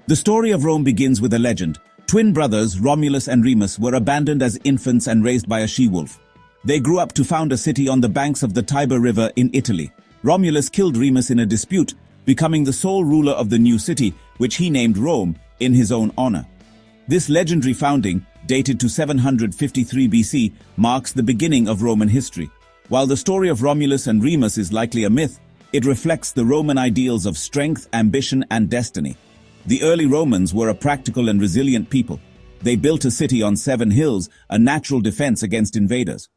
The story of Rome begins with a legend. Twin brothers, Romulus and Remus, were abandoned as infants and raised by a she-wolf. They grew up to found a city on the banks of the Tiber River in Italy. Romulus killed Remus in a dispute, becoming the sole ruler of the new city, which he named Rome, in his own honor. This legendary founding, dated to 753 BC, marks the beginning of Roman history. While the story of Romulus and Remus is likely a myth, it reflects the Roman ideals of strength, ambition, and destiny. The early Romans were a practical and resilient people. They built a city on 7 hills, a natural defense against invaders.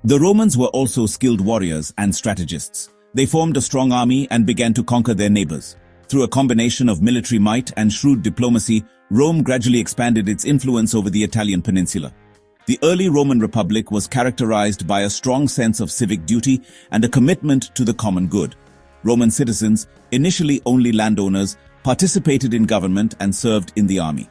The Romans were also skilled warriors and strategists. They formed a strong army and began to conquer their neighbors. Through a combination of military might and shrewd diplomacy, Rome gradually expanded its influence over the Italian peninsula. The early Roman Republic was characterized by a strong sense of civic duty and a commitment to the common good. Roman citizens, initially only landowners, participated in government and served in the army.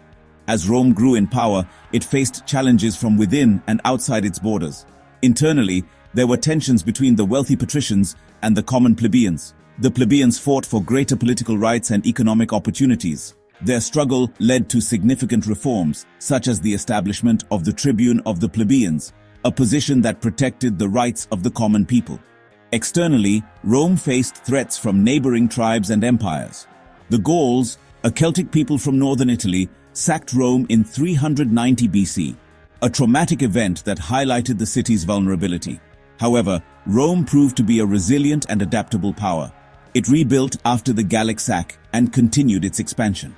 As Rome grew in power, it faced challenges from within and outside its borders. Internally, there were tensions between the wealthy patricians and the common plebeians. The plebeians fought for greater political rights and economic opportunities. Their struggle led to significant reforms, such as the establishment of the tribune of the plebeians, a position that protected the rights of the common people. Externally, Rome faced threats from neighboring tribes and empires. The Gauls, a Celtic people from northern Italy, sacked Rome in 390 BC, a traumatic event that highlighted the city's vulnerability. However, Rome proved to be a resilient and adaptable power. It rebuilt after the Gallic sack and continued its expansion.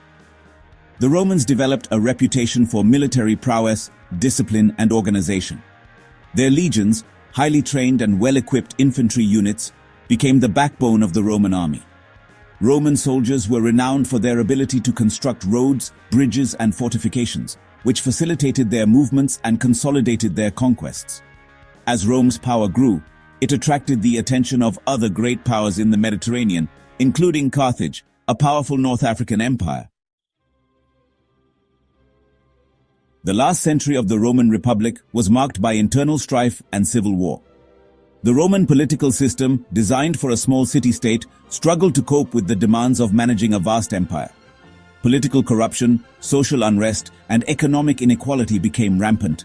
The Romans developed a reputation for military prowess, discipline, and organization. Their legions, highly trained and well-equipped infantry units, became the backbone of the Roman army. Roman soldiers were renowned for their ability to construct roads, bridges, and fortifications, which facilitated their movements and consolidated their conquests. As Rome's power grew, it attracted the attention of other great powers in the Mediterranean, including Carthage, a powerful North African empire. The last century of the Roman Republic was marked by internal strife and civil war. The Roman political system, designed for a small city-state, struggled to cope with the demands of managing a vast empire. Political corruption, social unrest, and economic inequality became rampant.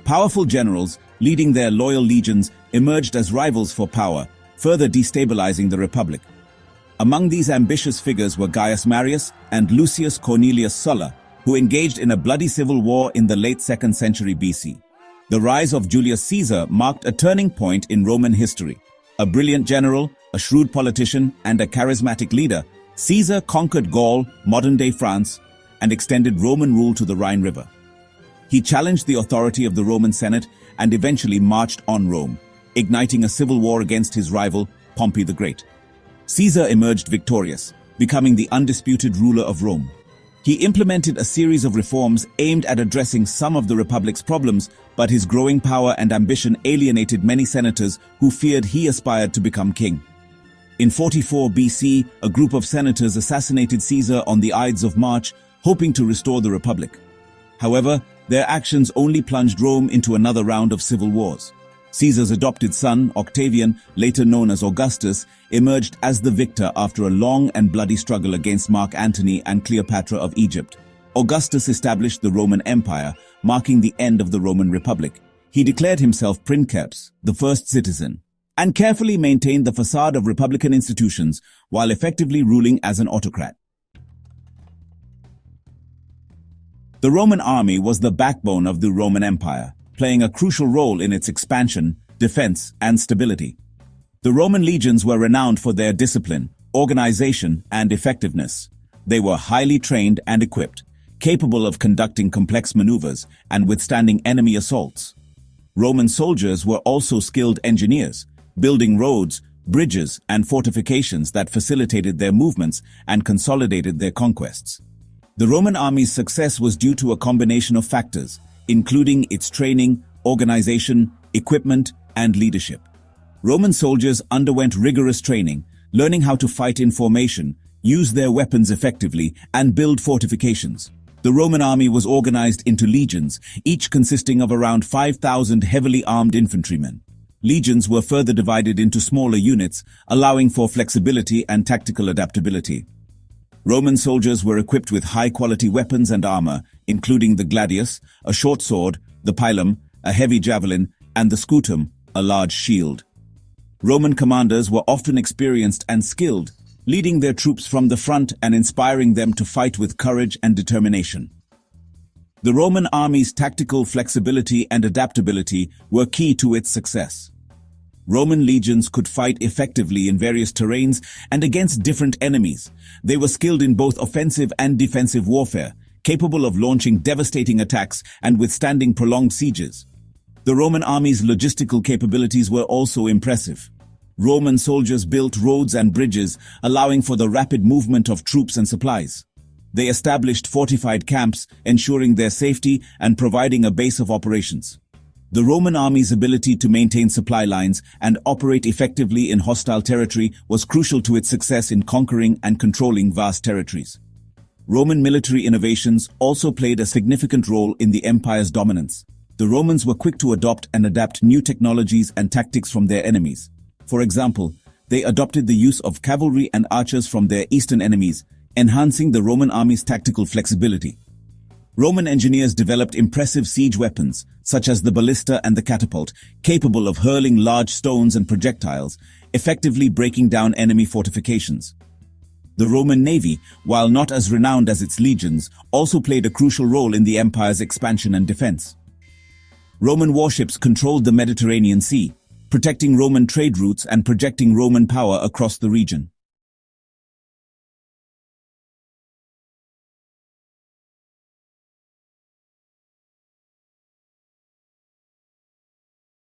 Powerful generals, leading their loyal legions, emerged as rivals for power, further destabilizing the Republic. Among these ambitious figures were Gaius Marius and Lucius Cornelius Sulla, who engaged in a bloody civil war in the late 2nd century BC. The rise of Julius Caesar marked a turning point in Roman history. A brilliant general, a shrewd politician, and a charismatic leader, Caesar conquered Gaul, modern-day France, and extended Roman rule to the Rhine River. He challenged the authority of the Roman Senate and eventually marched on Rome, igniting a civil war against his rival, Pompey the Great. Caesar emerged victorious, becoming the undisputed ruler of Rome. He implemented a series of reforms aimed at addressing some of the Republic's problems, but his growing power and ambition alienated many senators who feared he aspired to become king. In 44 BC, a group of senators assassinated Caesar on the Ides of March, hoping to restore the Republic. However, their actions only plunged Rome into another round of civil wars. Caesar's adopted son, Octavian, later known as Augustus, emerged as the victor after a long and bloody struggle against Mark Antony and Cleopatra of Egypt. Augustus established the Roman Empire, marking the end of the Roman Republic. He declared himself princeps, the first citizen, and carefully maintained the facade of republican institutions while effectively ruling as an autocrat. The Roman army was the backbone of the Roman Empire, playing a crucial role in its expansion, defense, and stability. The Roman legions were renowned for their discipline, organization, and effectiveness. They were highly trained and equipped, capable of conducting complex maneuvers and withstanding enemy assaults. Roman soldiers were also skilled engineers, building roads, bridges, and fortifications that facilitated their movements and consolidated their conquests. The Roman army's success was due to a combination of factors, including its training, organization, equipment, and leadership. Roman soldiers underwent rigorous training, learning how to fight in formation, use their weapons effectively, and build fortifications. The Roman army was organized into legions, each consisting of around 5,000 heavily armed infantrymen. legions were further divided into smaller units, allowing for flexibility and tactical adaptability. Roman soldiers were equipped with high-quality weapons and armor, including the gladius, a short sword, the pilum, a heavy javelin, and the scutum, a large shield. Roman commanders were often experienced and skilled, leading their troops from the front and inspiring them to fight with courage and determination. The Roman army's tactical flexibility and adaptability were key to its success. Roman legions could fight effectively in various terrains and against different enemies. They were skilled in both offensive and defensive warfare, capable of launching devastating attacks and withstanding prolonged sieges. The Roman army's logistical capabilities were also impressive. Roman soldiers built roads and bridges, allowing for the rapid movement of troops and supplies. They established fortified camps, ensuring their safety and providing a base of operations. The Roman army's ability to maintain supply lines and operate effectively in hostile territory was crucial to its success in conquering and controlling vast territories. Roman military innovations also played a significant role in the empire's dominance. The Romans were quick to adopt and adapt new technologies and tactics from their enemies. For example, they adopted the use of cavalry and archers from their eastern enemies, enhancing the Roman army's tactical flexibility. Roman engineers developed impressive siege weapons, such as the ballista and the catapult, capable of hurling large stones and projectiles, effectively breaking down enemy fortifications. The Roman navy, while not as renowned as its legions, also played a crucial role in the empire's expansion and defense. Roman warships controlled the Mediterranean Sea, protecting Roman trade routes and projecting Roman power across the region.